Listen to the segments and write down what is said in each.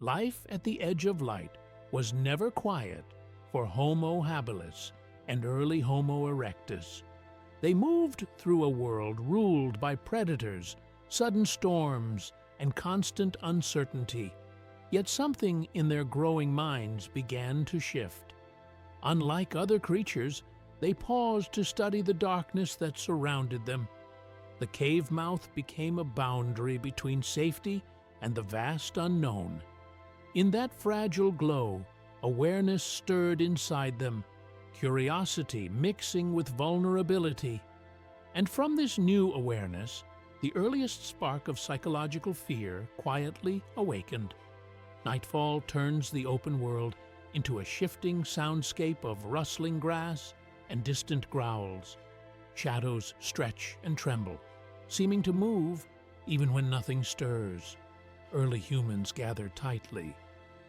Life at the edge of light was never quiet for Homo habilis and early Homo erectus. They moved through a world ruled by predators, sudden storms, and constant uncertainty. Yet something in their growing minds began to shift. Unlike other creatures, they paused to study the darkness that surrounded them. The cave mouth became a boundary between safety and the vast unknown. In that fragile glow, awareness stirred inside them, curiosity mixing with vulnerability. And from this new awareness, the earliest spark of psychological fear quietly awakened. Nightfall turns the open world into a shifting soundscape of rustling grass and distant growls. Shadows stretch and tremble, seeming to move even when nothing stirs. Early humans gather tightly,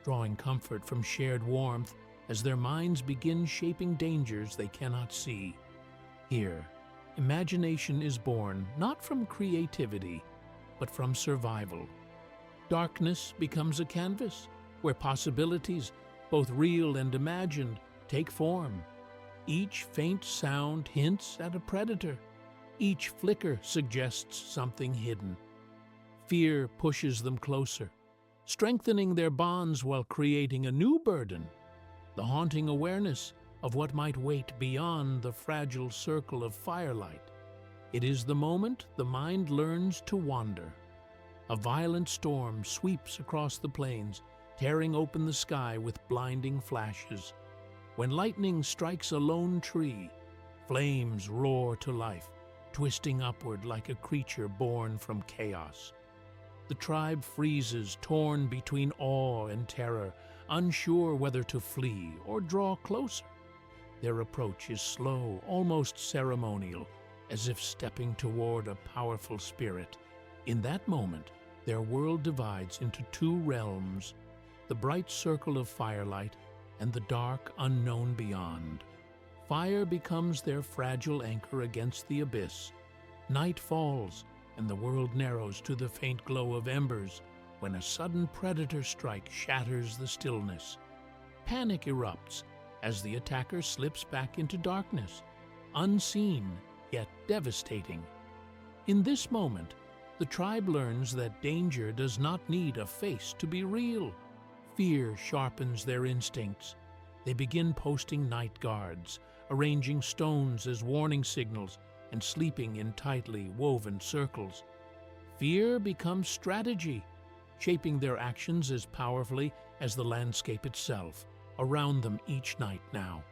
drawing comfort from shared warmth as their minds begin shaping dangers they cannot see. Here, imagination is born not from creativity, but from survival. Darkness becomes a canvas where possibilities, both real and imagined, take form. Each faint sound hints at a predator. Each flicker suggests something hidden. Fear pushes them closer, strengthening their bonds while creating a new burden, the haunting awareness of what might wait beyond the fragile circle of firelight. It is the moment the mind learns to wander. A violent storm sweeps across the plains, tearing open the sky with blinding flashes. When lightning strikes a lone tree, flames roar to life, twisting upward like a creature born from chaos. The tribe freezes, torn between awe and terror, unsure whether to flee or draw closer. Their approach is slow, almost ceremonial, as if stepping toward a powerful spirit. In that moment, their world divides into two realms, the bright circle of firelight and the dark unknown beyond. Fire becomes their fragile anchor against the abyss. Night falls, and the world narrows to the faint glow of embers when a sudden predator strike shatters the stillness. Panic erupts as the attacker slips back into darkness, unseen yet devastating. In this moment, the tribe learns that danger does not need a face to be real. Fear sharpens their instincts. They begin posting night guards, arranging stones as warning signals, and sleeping in tightly woven circles. Fear becomes strategy, shaping their actions as powerfully as the landscape itself, around them each night now.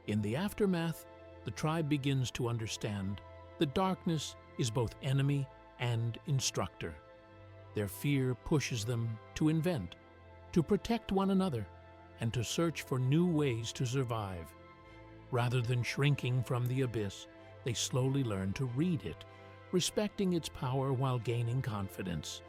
In the aftermath, the tribe begins to understand that darkness is both enemy and instructor. Their fear pushes them to invent, to protect one another, and to search for new ways to survive. Rather than shrinking from the abyss, they slowly learn to read it, respecting its power while gaining confidence.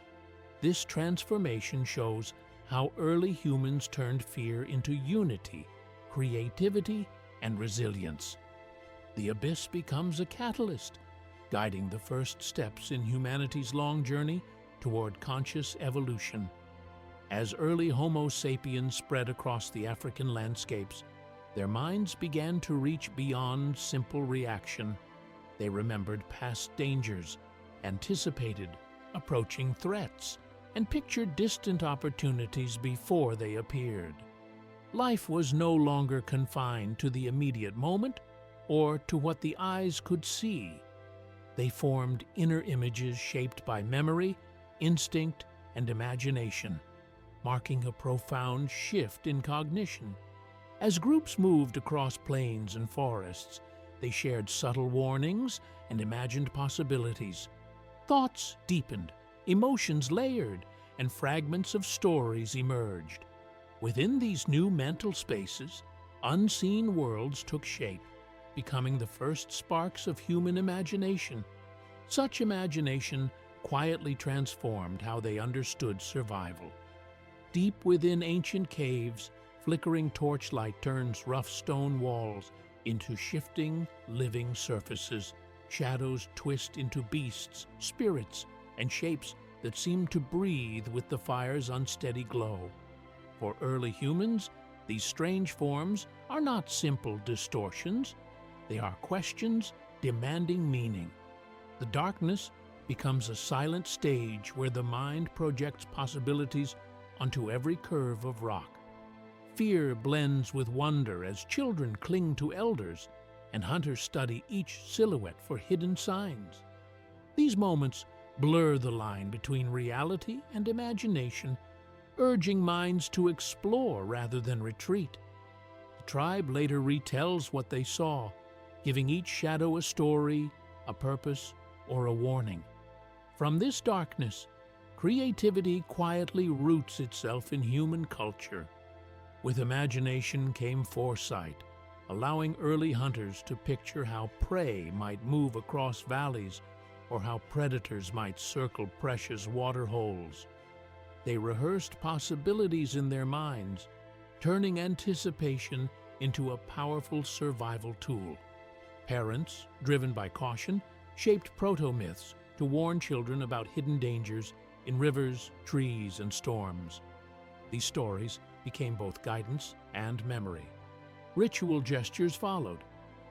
This transformation shows how early humans turned fear into unity, creativity, and resilience. The abyss becomes a catalyst, guiding the first steps in humanity's long journey toward conscious evolution. As early Homo sapiens spread across the African landscapes, their minds began to reach beyond simple reaction. They remembered past dangers, anticipated approaching threats, and pictured distant opportunities before they appeared. Life was no longer confined to the immediate moment or to what the eyes could see. They formed inner images shaped by memory, instinct, and imagination, marking a profound shift in cognition. As groups moved across plains and forests, they shared subtle warnings and imagined possibilities. Thoughts deepened, emotions layered, and fragments of stories emerged. Within these new mental spaces, unseen worlds took shape, becoming the first sparks of human imagination. Such imagination quietly transformed how they understood survival. Deep within ancient caves, flickering torchlight turns rough stone walls into shifting, living surfaces. Shadows twist into beasts, spirits, and shapes that seem to breathe with the fire's unsteady glow. For early humans, these strange forms are not simple distortions. They are questions demanding meaning. The darkness becomes a silent stage where the mind projects possibilities onto every curve of rock. Fear blends with wonder as children cling to elders and hunters study each silhouette for hidden signs. These moments blur the line between reality and imagination, urging minds to explore rather than retreat. The tribe later retells what they saw, giving each shadow a story, a purpose, or a warning. From this darkness, creativity quietly roots itself in human culture. With imagination came foresight, allowing early hunters to picture how prey might move across valleys or how predators might circle precious water holes. They rehearsed possibilities in their minds, turning anticipation into a powerful survival tool. Parents, driven by caution, shaped proto-myths to warn children about hidden dangers in rivers, trees, and storms. These stories became both guidance and memory. Ritual gestures followed,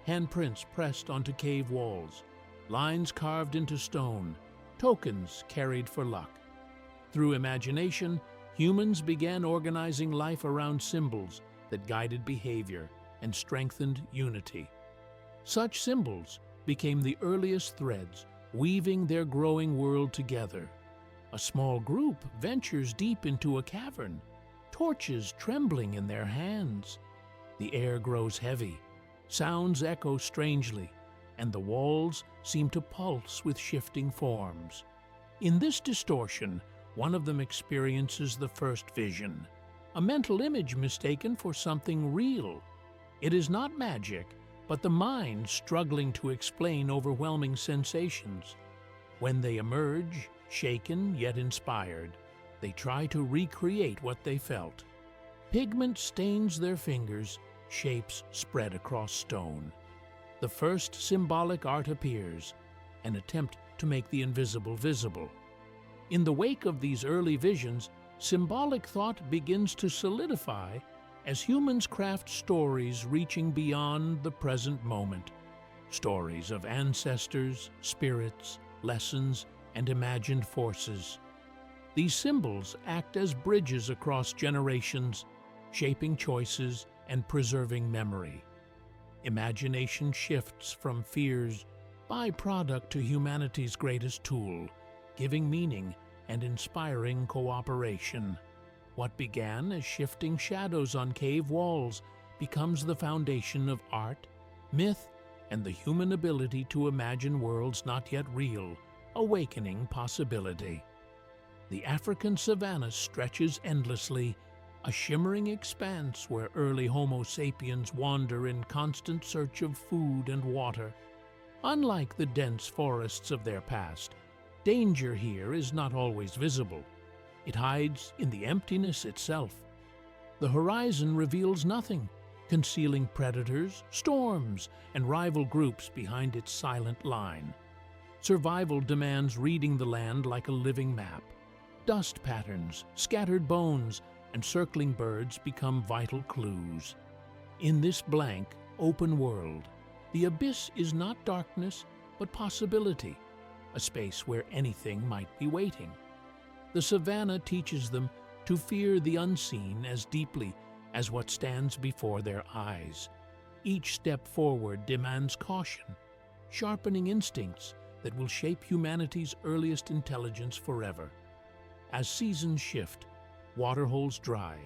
handprints pressed onto cave walls, lines carved into stone, tokens carried for luck. Through imagination, humans began organizing life around symbols that guided behavior and strengthened unity. Such symbols became the earliest threads, weaving their growing world together. A small group ventures deep into a cavern, torches trembling in their hands. The air grows heavy, sounds echo strangely, and the walls seem to pulse with shifting forms. In this distortion, one of them experiences the first vision, a mental image mistaken for something real. It is not magic, but the mind struggling to explain overwhelming sensations. When they emerge, shaken yet inspired, they try to recreate what they felt. Pigment stains their fingers, shapes spread across stone. The first symbolic art appears, an attempt to make the invisible visible. In the wake of these early visions, symbolic thought begins to solidify as humans craft stories reaching beyond the present moment. Stories of ancestors, spirits, lessons, and imagined forces. These symbols act as bridges across generations, shaping choices and preserving memory. Imagination shifts from fear's byproduct to humanity's greatest tool, giving meaning and inspiring cooperation. What began as shifting shadows on cave walls becomes the foundation of art, myth, and the human ability to imagine worlds not yet real, awakening possibility. The African savanna stretches endlessly, a shimmering expanse where early Homo sapiens wander in constant search of food and water. Unlike the dense forests of their past, danger here is not always visible. It hides in the emptiness itself. The horizon reveals nothing, concealing predators, storms, and rival groups behind its silent line. Survival demands reading the land like a living map. Dust patterns, scattered bones, and circling birds become vital clues. In this blank, open world, the abyss is not darkness, but possibility, a space where anything might be waiting. The savanna teaches them to fear the unseen as deeply as what stands before their eyes. Each step forward demands caution, sharpening instincts that will shape humanity's earliest intelligence forever. As seasons shift, waterholes dry,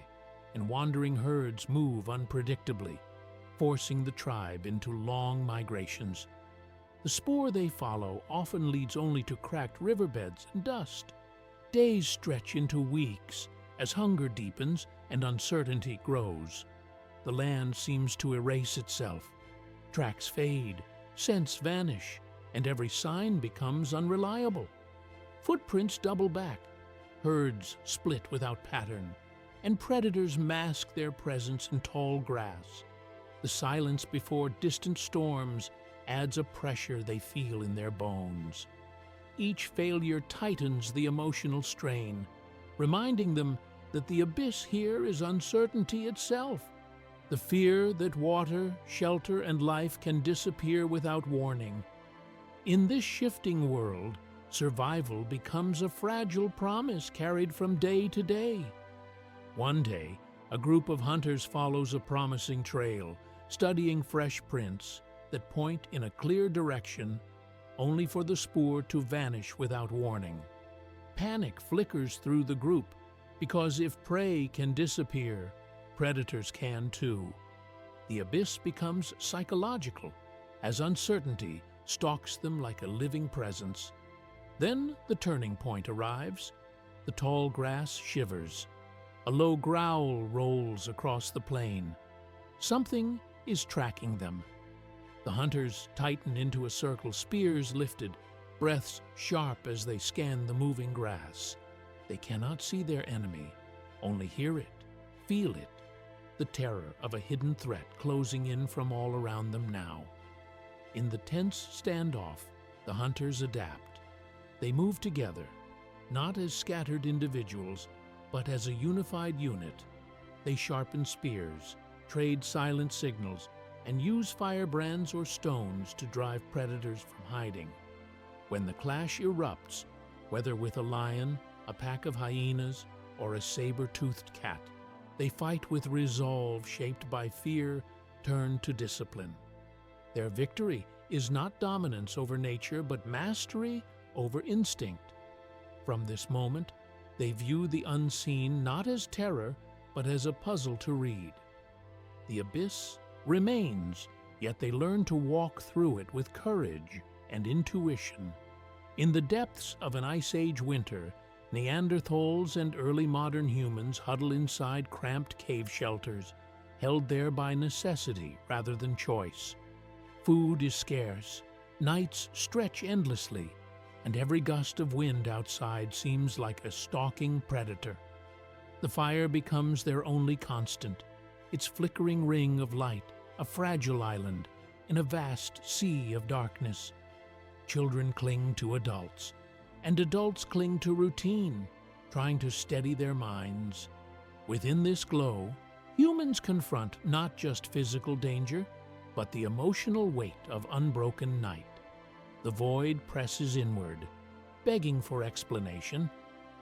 and wandering herds move unpredictably, forcing the tribe into long migrations. The spoor they follow often leads only to cracked riverbeds and dust. Days stretch into weeks as hunger deepens and uncertainty grows. The land seems to erase itself. Tracks fade, scents vanish, and every sign becomes unreliable. Footprints double back, herds split without pattern, and predators mask their presence in tall grass. The silence before distant storms adds a pressure they feel in their bones. Each failure tightens the emotional strain, reminding them that the abyss here is uncertainty itself, the fear that water, shelter, and life can disappear without warning. In this shifting world, survival becomes a fragile promise carried from day to day. One day, a group of hunters follows a promising trail, studying fresh prints that point in a clear direction, only for the spoor to vanish without warning. Panic flickers through the group, because if prey can disappear, predators can too. The abyss becomes psychological, as uncertainty stalks them like a living presence. Then the turning point arrives. The tall grass shivers. A low growl rolls across the plain. Something is tracking them. The hunters tighten into a circle, spears lifted, breaths sharp as they scan the moving grass. They cannot see their enemy, only hear it, feel it, the terror of a hidden threat closing in from all around them now. In the tense standoff, the hunters adapt. They move together, not as scattered individuals, but as a unified unit. They sharpen spears, trade silent signals, and use firebrands or stones to drive predators from hiding. When the clash erupts, whether with a lion, a pack of hyenas, or a saber-toothed cat, they fight with resolve shaped by fear turned to discipline. Their victory is not dominance over nature, but mastery over instinct. From this moment, they view the unseen not as terror, but as a puzzle to read. The abyss remains, yet they learn to walk through it with courage and intuition. In the depths of an Ice Age winter, Neanderthals and early modern humans huddle inside cramped cave shelters, held there by necessity rather than choice. Food is scarce, nights stretch endlessly, and every gust of wind outside seems like a stalking predator. The fire becomes their only constant, its flickering ring of light, a fragile island in a vast sea of darkness. Children cling to adults, and adults cling to routine, trying to steady their minds. Within this glow, humans confront not just physical danger, but the emotional weight of unbroken night. The void presses inward, begging for explanation,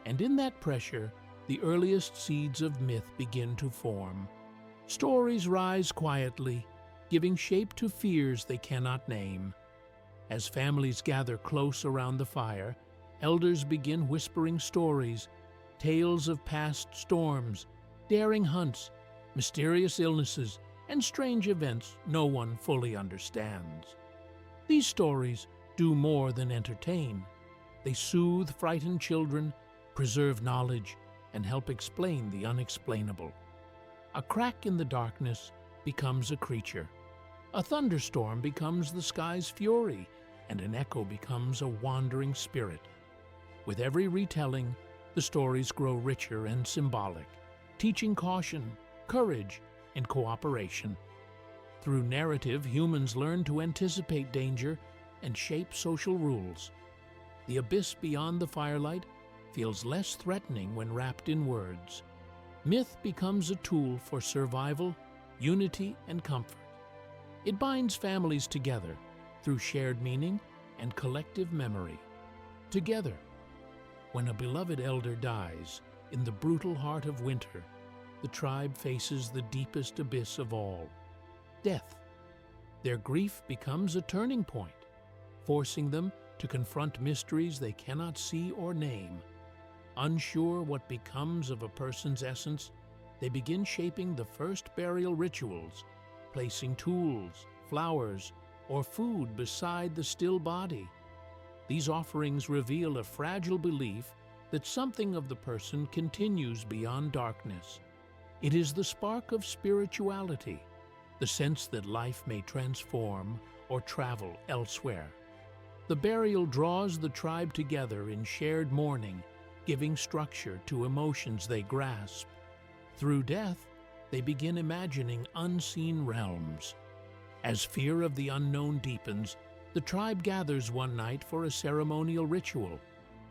and in that pressure, the earliest seeds of myth begin to form. Stories rise quietly, giving shape to fears they cannot name. As families gather close around the fire, elders begin whispering stories, tales of past storms, daring hunts, mysterious illnesses, and strange events no one fully understands. These stories do more than entertain. They soothe frightened children, preserve knowledge, and help explain the unexplainable. A crack in the darkness becomes a creature. A thunderstorm becomes the sky's fury, and an echo becomes a wandering spirit. With every retelling, the stories grow richer and symbolic, teaching caution, courage, and cooperation. Through narrative, humans learn to anticipate danger and shape social rules. The abyss beyond the firelight feels less threatening when wrapped in words. Myth becomes a tool for survival, unity, and comfort. It binds families together through shared meaning and collective memory. Together, when a beloved elder dies in the brutal heart of winter, the tribe faces the deepest abyss of all, death. Their grief becomes a turning point, forcing them to confront mysteries they cannot see or name. Unsure what becomes of a person's essence, they begin shaping the first burial rituals, placing tools, flowers, or food beside the still body. These offerings reveal a fragile belief that something of the person continues beyond darkness. It is the spark of spirituality, the sense that life may transform or travel elsewhere. The burial draws the tribe together in shared mourning, giving structure to emotions they grasp. Through death, they begin imagining unseen realms. As fear of the unknown deepens, the tribe gathers one night for a ceremonial ritual.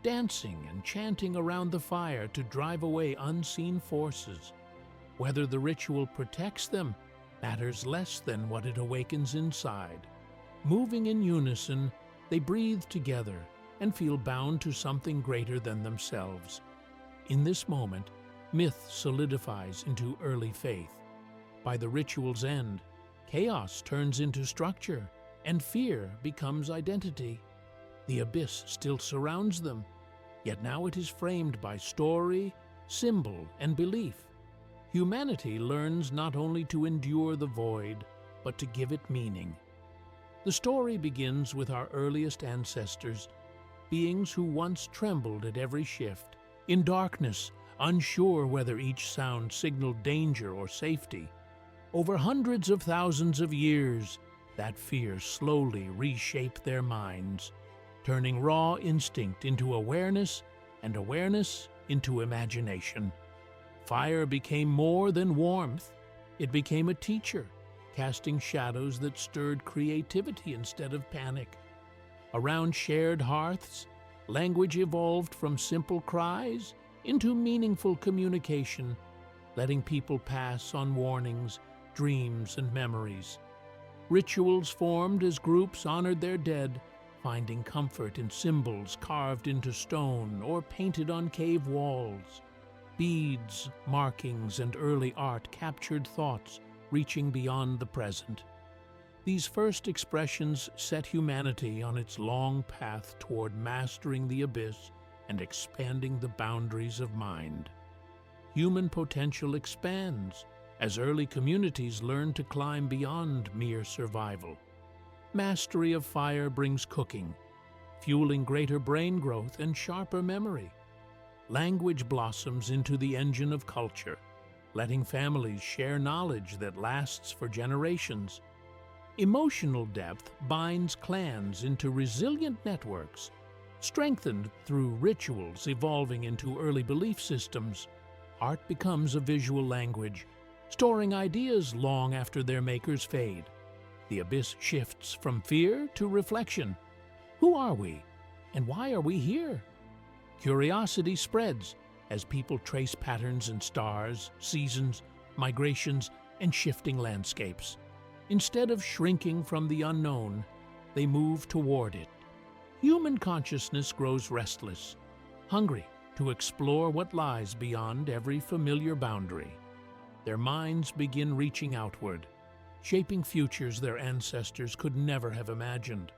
dancing and chanting around the fire to drive away unseen forces. Whether the ritual protects them matters less than what it awakens inside. Moving in unison, they breathe together and feel bound to something greater than themselves. In this moment, myth solidifies into early faith. By the ritual's end, chaos turns into structure, and fear becomes identity. The abyss still surrounds them, yet now it is framed by story, symbol, and belief. Humanity learns not only to endure the void, but to give it meaning. The story begins with our earliest ancestors, beings who once trembled at every shift, in darkness, unsure whether each sound signaled danger or safety. Over hundreds of thousands of years, that fear slowly reshaped their minds, turning raw instinct into awareness and awareness into imagination. Fire became more than warmth. It became a teacher, casting shadows that stirred creativity instead of panic. Around shared hearths, language evolved from simple cries into meaningful communication, letting people pass on warnings, dreams, and memories. Rituals formed as groups honored their dead, finding comfort in symbols carved into stone or painted on cave walls. Beads, markings, and early art captured thoughts reaching beyond the present. These first expressions set humanity on its long path toward mastering the abyss and expanding the boundaries of mind. Human potential expands as early communities learn to climb beyond mere survival. Mastery of fire brings cooking, fueling greater brain growth and sharper memory. Language blossoms into the engine of culture, letting families share knowledge that lasts for generations. Emotional depth binds clans into resilient networks, strengthened through rituals evolving into early belief systems. Art becomes a visual language, storing ideas long after their makers fade. The abyss shifts from fear to reflection. Who are we, and why are we here? Curiosity spreads as people trace patterns in stars, seasons, migrations, and shifting landscapes. Instead of shrinking from the unknown, they move toward it. Human consciousness grows restless, hungry to explore what lies beyond every familiar boundary. Their minds begin reaching outward, shaping futures their ancestors could never have imagined.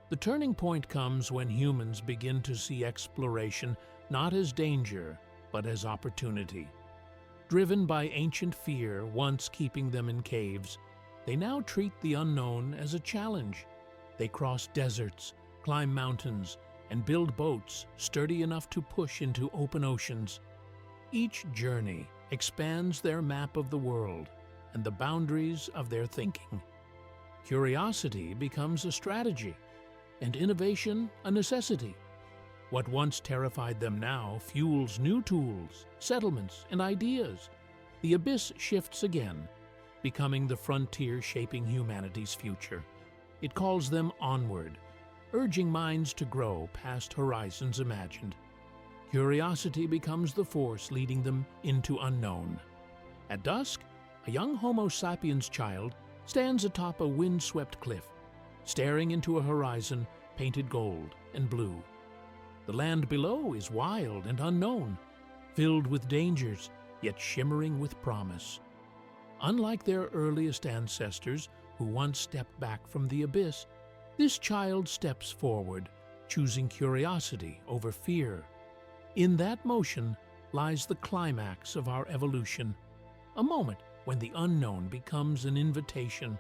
The turning point comes when humans begin to see exploration not as danger, but as opportunity. Driven by ancient fear once keeping them in caves, they now treat the unknown as a challenge. They cross deserts, climb mountains, and build boats sturdy enough to push into open oceans. Each journey expands their map of the world and the boundaries of their thinking. Curiosity becomes a strategy, and innovation a necessity. What once terrified them now fuels new tools, settlements, and ideas. The abyss shifts again, becoming the frontier shaping humanity's future. It calls them onward, urging minds to grow past horizons imagined. Curiosity becomes the force leading them into unknown. At dusk, a young Homo sapiens child stands atop a wind-swept cliff, staring into a horizon painted gold and blue. The land below is wild and unknown, filled with dangers, yet shimmering with promise. Unlike their earliest ancestors, who once stepped back from the abyss, this child steps forward, choosing curiosity over fear. In that motion lies the climax of our evolution, a moment when the unknown becomes an invitation.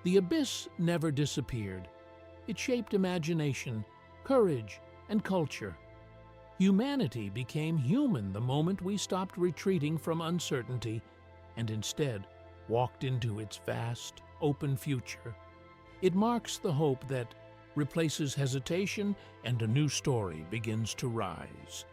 The abyss never disappeared. It shaped imagination, courage, and culture. Humanity became human the moment we stopped retreating from uncertainty and instead walked into its vast, open future. It marks the hope that replaces hesitation and a new story begins to rise.